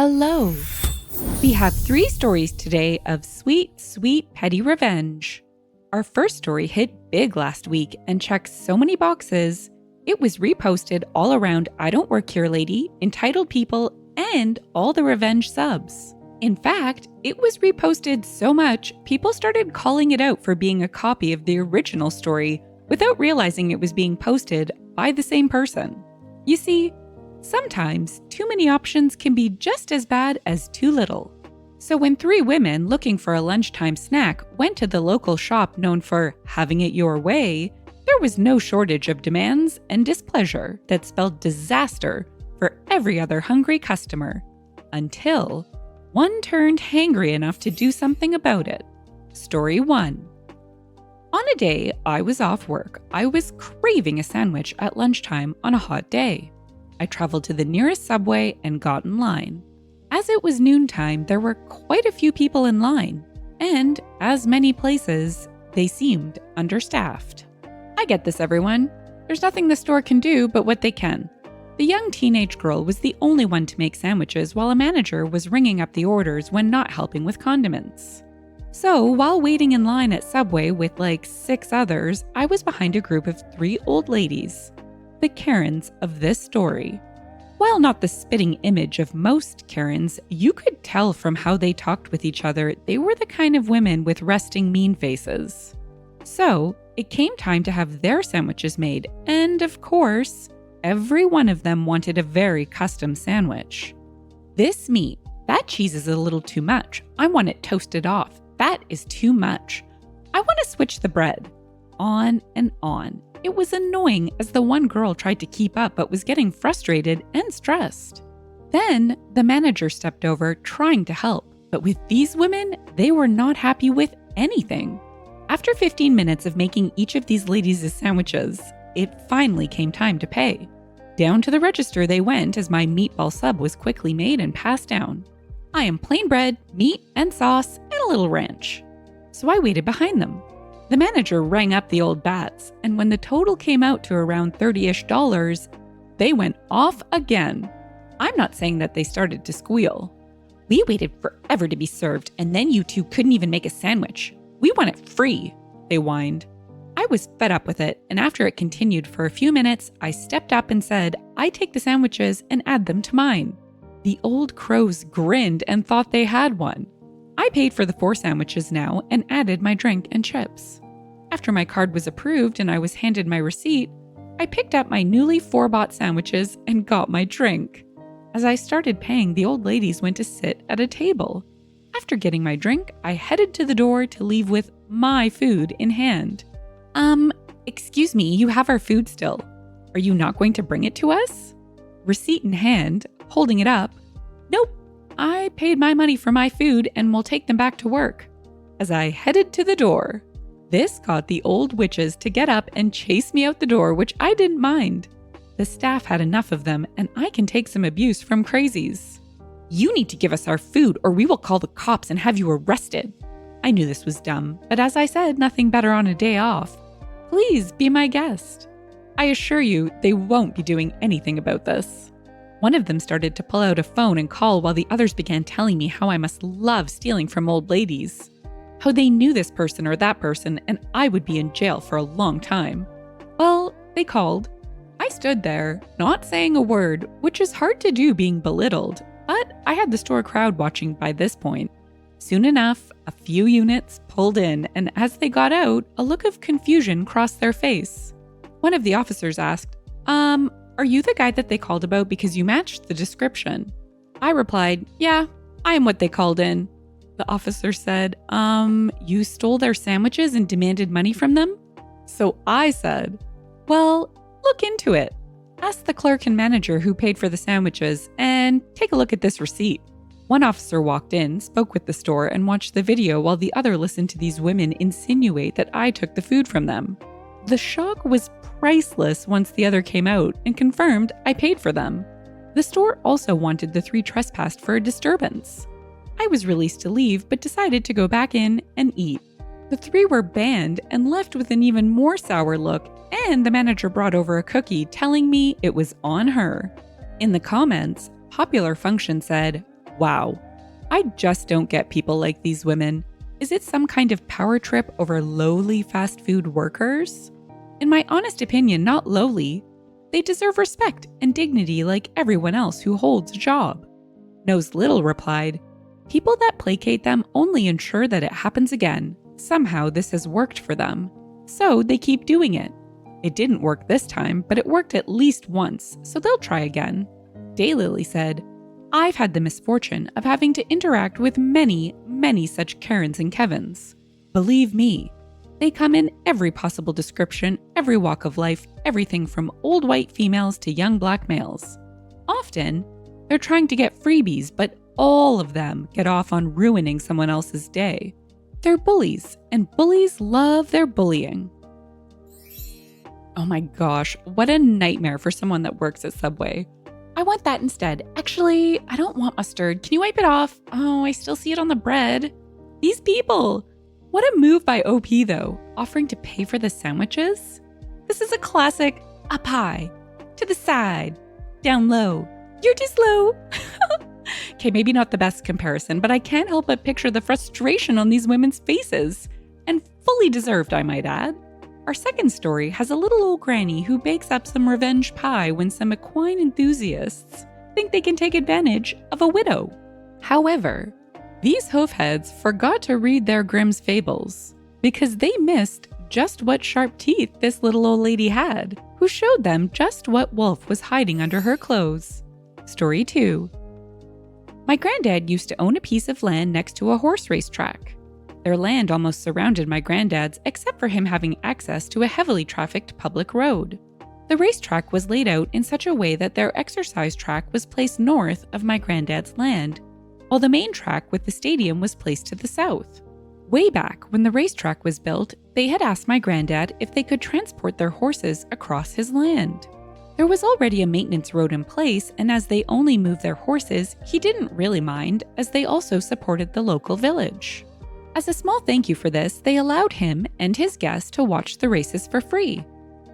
Hello! We have 3 stories today of sweet, sweet petty revenge. Our first story hit big last week and checked so many boxes, it was reposted all around I Don't Work Here Lady, Entitled People, and all the Revenge subs. In fact, it was reposted so much, people started calling it out for being a copy of the original story without realizing it was being posted by the same person. You see, sometimes too many options can be just as bad as too little. So when 3 women looking for a lunchtime snack went to the local shop known for having it your way, there was no shortage of demands and displeasure that spelled disaster for every other hungry customer. Until one turned hangry enough to do something about it. Story 1. On a day I was off work, I was craving a sandwich at lunchtime on a hot day. I traveled to the nearest subway and got in line. As it was noontime, there were quite a few people in line, and as many places, they seemed understaffed. I get this, everyone. There's nothing the store can do but what they can. The young teenage girl was the only one to make sandwiches while a manager was ringing up the orders when not helping with condiments. So while waiting in line at Subway with like 6 others, I was behind a group of 3 old ladies, the Karens of this story. While not the spitting image of most Karens, you could tell from how they talked with each other they were the kind of women with resting mean faces. So it came time to have their sandwiches made, and of course, every one of them wanted a very custom sandwich. This meat, that cheese is a little too much. I want it toasted off. That is too much. I want to switch the bread. On and on. It was annoying as the one girl tried to keep up but was getting frustrated and stressed. Then the manager stepped over trying to help, but with these women, they were not happy with anything. After 15 minutes of making each of these ladies' sandwiches, it finally came time to pay. Down to the register they went as my meatball sub was quickly made and passed down. I am plain bread, meat and sauce, and a little ranch. So I waited behind them. The manager rang up the old bats, and when the total came out to around $30-ish, they went off again. I'm not saying that they started to squeal. We waited forever to be served, and then you 2 couldn't even make a sandwich. We want it free, they whined. I was fed up with it, and after it continued for a few minutes, I stepped up and said, I take the sandwiches and add them to mine. The old crows grinned and thought they had one. I paid for the 4 sandwiches now and added my drink and chips. After my card was approved and I was handed my receipt, I picked up my newly 4-bought sandwiches and got my drink. As I started paying, the old ladies went to sit at a table. After getting my drink, I headed to the door to leave with my food in hand. Excuse me, you have our food still. Are you not going to bring it to us? Receipt in hand, holding it up. Nope, I paid my money for my food and will take them back to work. As I headed to the door, this got the old witches to get up and chase me out the door, which I didn't mind. The staff had enough of them, and I can take some abuse from crazies. You need to give us our food or we will call the cops and have you arrested. I knew this was dumb, but as I said, nothing better on a day off. Please be my guest. I assure you, they won't be doing anything about this. One of them started to pull out a phone and call while the others began telling me how I must love stealing from old ladies. How they knew this person or that person and I would be in jail for a long time. Well, they called. I stood there, not saying a word, which is hard to do being belittled, but I had the store crowd watching by this point. Soon enough, a few units pulled in, and as they got out, a look of confusion crossed their face. One of the officers asked, are you the guy that they called about because you matched the description? I replied, yeah, I am what they called in. The officer said, you stole their sandwiches and demanded money from them? So I said, well, look into it. Ask the clerk and manager who paid for the sandwiches and take a look at this receipt. One officer walked in, spoke with the store, and watched the video while the other listened to these women insinuate that I took the food from them. The shock was priceless once the other came out and confirmed I paid for them. The store also wanted the 3 trespassed for a disturbance. I was released to leave, but decided to go back in and eat. The 3 were banned and left with an even more sour look, and the manager brought over a cookie telling me it was on her. In the comments, Popular Function said, Wow. I just don't get people like these women. Is it some kind of power trip over lowly fast food workers? In my honest opinion, not lowly. They deserve respect and dignity like everyone else who holds a job. Knows Little replied, people that placate them only ensure that it happens again. Somehow this has worked for them. So they keep doing it. It didn't work this time, but it worked at least once, so they'll try again. Daylily said, I've had the misfortune of having to interact with many, many such Karens and Kevins. Believe me, they come in every possible description, every walk of life, everything from old white females to young black males. Often, they're trying to get freebies, but all of them get off on ruining someone else's day. They're bullies, and bullies love their bullying. Oh my gosh, what a nightmare for someone that works at Subway. I want that instead. Actually, I don't want mustard. Can you wipe it off? Oh, I still see it on the bread. These people. What a move by OP though, offering to pay for the sandwiches. This is a classic up high, to the side, down low. You're too slow. Okay, maybe not the best comparison, but I can't help but picture the frustration on these women's faces. And fully deserved, I might add. Our second story has a little old granny who bakes up some revenge pie when some equine enthusiasts think they can take advantage of a widow. However, these hoofheads forgot to read their Grimm's fables because they missed just what sharp teeth this little old lady had, who showed them just what wolf was hiding under her clothes. Story 2. My granddad used to own a piece of land next to a horse racetrack. Their land almost surrounded my granddad's except for him having access to a heavily trafficked public road. The racetrack was laid out in such a way that their exercise track was placed north of my granddad's land, while the main track with the stadium was placed to the south. Way back when the racetrack was built, they had asked my granddad if they could transport their horses across his land. There was already a maintenance road in place, and as they only moved their horses, he didn't really mind, as they also supported the local village. As a small thank you for this, they allowed him and his guests to watch the races for free.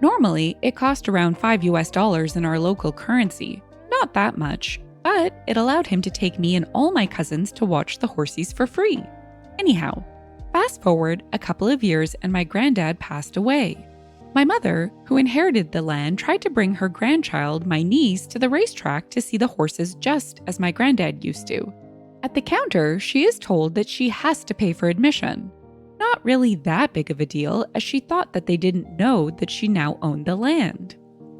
Normally, it cost around $5 in our local currency. Not that much, but it allowed him to take me and all my cousins to watch the horses for free. Anyhow, fast forward a couple of years and my granddad passed away. My mother, who inherited the land, tried to bring her grandchild, my niece, to the racetrack to see the horses just as my granddad used to. At the counter, she is told that she has to pay for admission. Not really that big of a deal, as she thought that they didn't know that she now owned the land.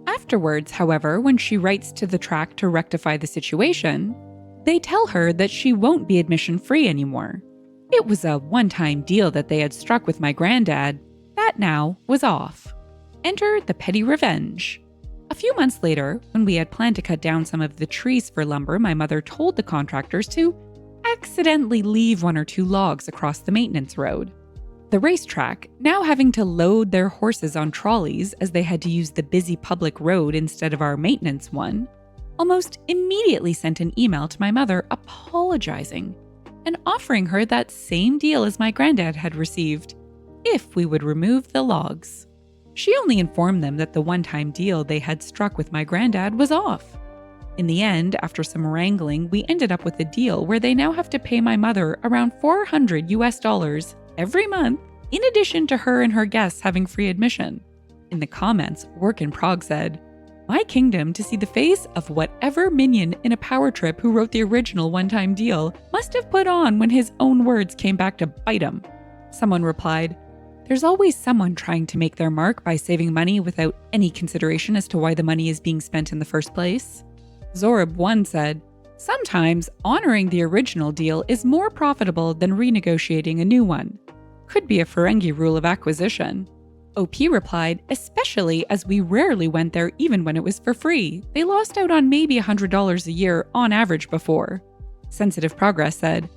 Afterwards, however, when she writes to the track to rectify the situation, they tell her that she won't be admission free anymore. It was a one-time deal that they had struck with my granddad. That now was off. Enter the PettyRevenge. A few months later, when we had planned to cut down some of the trees for lumber, my mother told the contractors to accidentally leave one or two logs across the maintenance road. The racetrack, now having to load their horses on trolleys as they had to use the busy public road instead of our maintenance one, almost immediately sent an email to my mother apologizing and offering her that same deal as my granddad had received, if we would remove the logs. She only informed them that the one-time deal they had struck with my granddad was off. In the end, after some wrangling, we ended up with a deal where they now have to pay my mother around $400 every month, in addition to her and her guests having free admission. In the comments, Work in Prague said, "My kingdom to see the face of whatever minion in a power trip who wrote the original one-time deal must have put on when his own words came back to bite him." Someone replied, "There's always someone trying to make their mark by saving money without any consideration as to why the money is being spent in the first place." Zorib1 said, "Sometimes honoring the original deal is more profitable than renegotiating a new one. Could be a Ferengi rule of acquisition." OP replied, "Especially as we rarely went there even when it was for free. They lost out on maybe $100 a year on average before." Sensitive Progress said,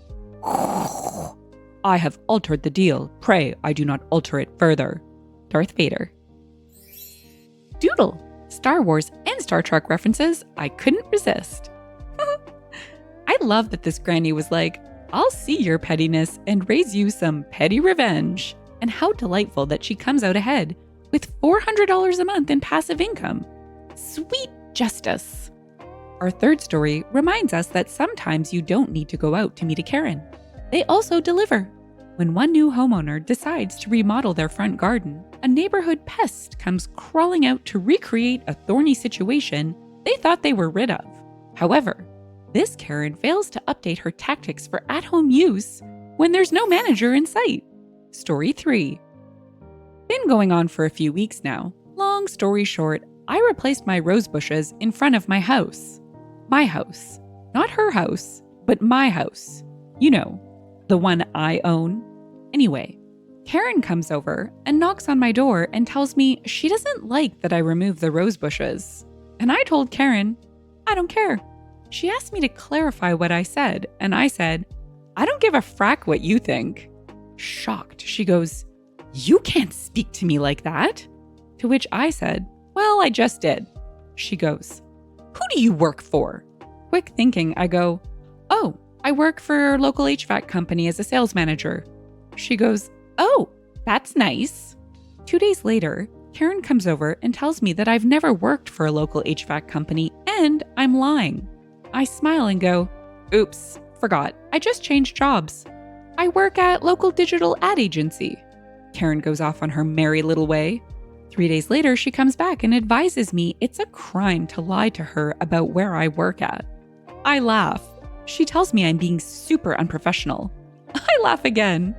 "I have altered the deal. Pray I do not alter it further." Darth Vader. Doodle. Star Wars and Star Trek references I couldn't resist. I love that this granny was like, "I'll see your pettiness and raise you some petty revenge." And how delightful that she comes out ahead with $400 a month in passive income. Sweet justice. Our third story reminds us that sometimes you don't need to go out to meet a Karen. They also deliver. When one new homeowner decides to remodel their front garden, a neighborhood pest comes crawling out to recreate a thorny situation they thought they were rid of. However, this Karen fails to update her tactics for at-home use when there's no manager in sight. Story 3. Been going on for a few weeks now. Long story short, I replaced my rose bushes in front of my house. My house. Not her house, but my house. You know, the one I own. Anyway, Karen comes over and knocks on my door and tells me she doesn't like that I remove the rose bushes. And I told Karen, I don't care. She asked me to clarify what I said, and I said, I don't give a frack what you think. Shocked, she goes, You can't speak to me like that. To which I said, Well, I just did. She goes, Who do you work for? Quick thinking, I go, Oh, I work for a local HVAC company as a sales manager. She goes, Oh, that's nice. 2 days later, Karen comes over and tells me that I've never worked for a local HVAC company and I'm lying. I smile and go, Oops, forgot. I just changed jobs. I work at local digital ad agency. Karen goes off on her merry little way. 3 days later, she comes back and advises me it's a crime to lie to her about where I work at. I laugh. She tells me I'm being super unprofessional. I laugh again.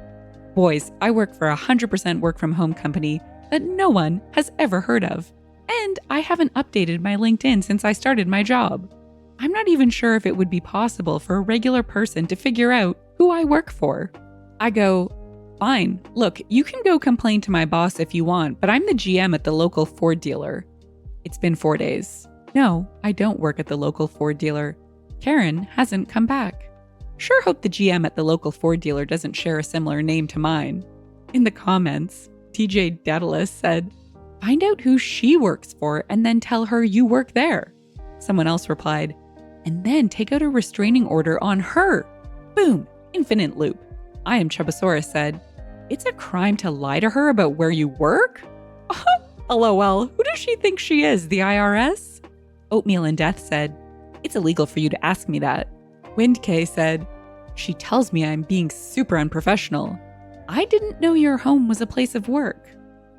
Boys, I work for a 100% work from home company that no one has ever heard of. And I haven't updated my LinkedIn since I started my job. I'm not even sure if it would be possible for a regular person to figure out who I work for. I go, Fine, look, you can go complain to my boss if you want, but I'm the GM at the local Ford dealer. It's been 4 days. No, I don't work at the local Ford dealer. Karen hasn't come back. Sure hope the GM at the local Ford dealer doesn't share a similar name to mine. In the comments, TJ Daedalus said, Find out who she works for and then tell her you work there. Someone else replied, and then take out a restraining order on her. Boom, infinite loop. I Am Chubasaurus said, It's a crime to lie to her about where you work? LOL, who does she think she is, the IRS? Oatmeal and Death said, It's illegal for you to ask me that. Wind K said, She tells me I'm being super unprofessional. I didn't know your home was a place of work.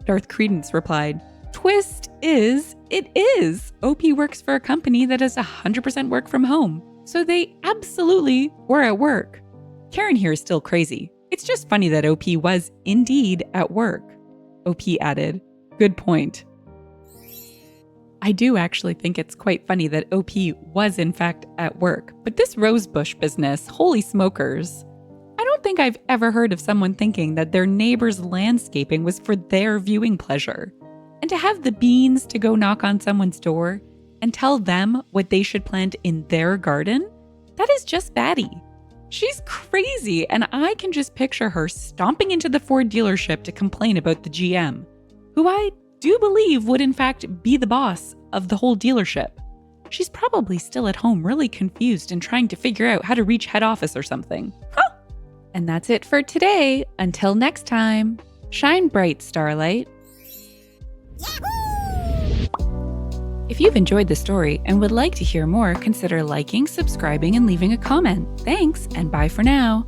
Darth Credence replied, Twist is, it is. OP works for a company that has 100% work from home, so they absolutely were at work. Karen here is still crazy. It's just funny that OP was indeed at work. OP added, Good point. I do actually think it's quite funny that OP was in fact at work, but this Rosebush business, holy smokers. I don't think I've ever heard of someone thinking that their neighbor's landscaping was for their viewing pleasure. And to have the beans to go knock on someone's door and tell them what they should plant in their garden, that is just batty. She's crazy, and I can just picture her stomping into the Ford dealership to complain about the GM, who I do believe would in fact be the boss of the whole dealership. She's probably still at home really confused and trying to figure out how to reach head office or something. Huh? And that's it for today. Until next time, shine bright, Starlight. If you've enjoyed the story and would like to hear more, consider liking, subscribing, and leaving a comment. Thanks, and bye for now.